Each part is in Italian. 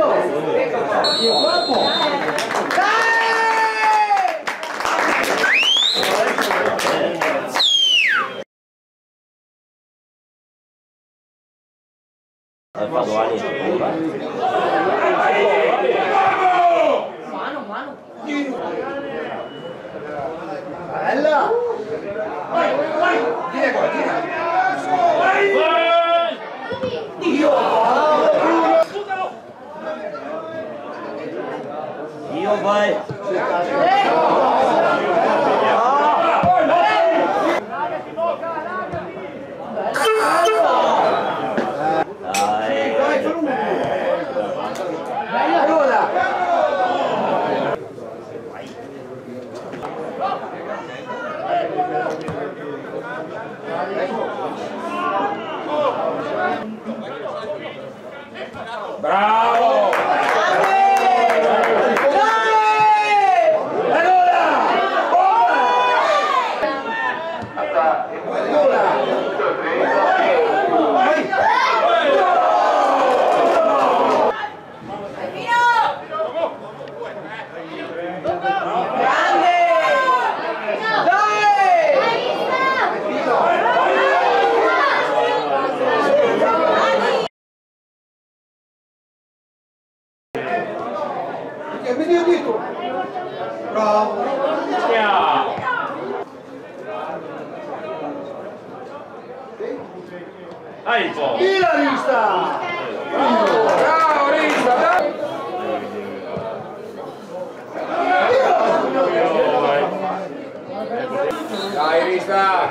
Giulio! Fa domani. Mano. Bella! Vai! Tira qua, tira! Dio! Io vai! Bravo! Che mi dico? Bravo! Dai un po'! Chi l'ha vista? Bravo Rista, dai! Dai Rista!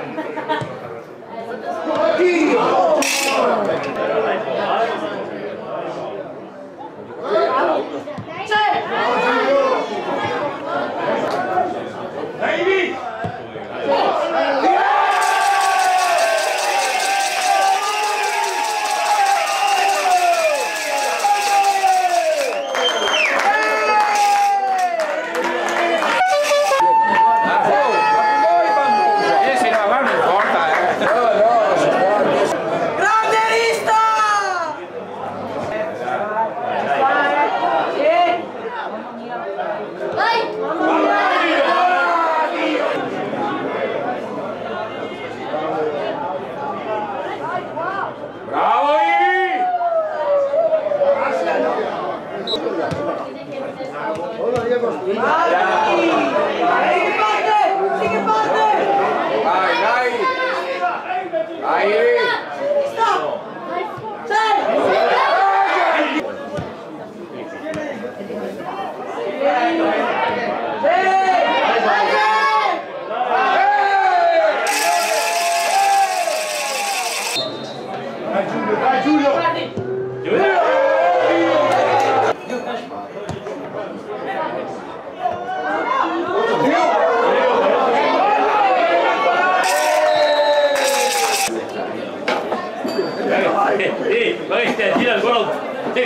Bravo Ivi! Vai, dai! Dai Ivi! Dai Giulio! Vai, tira il gol! Sì,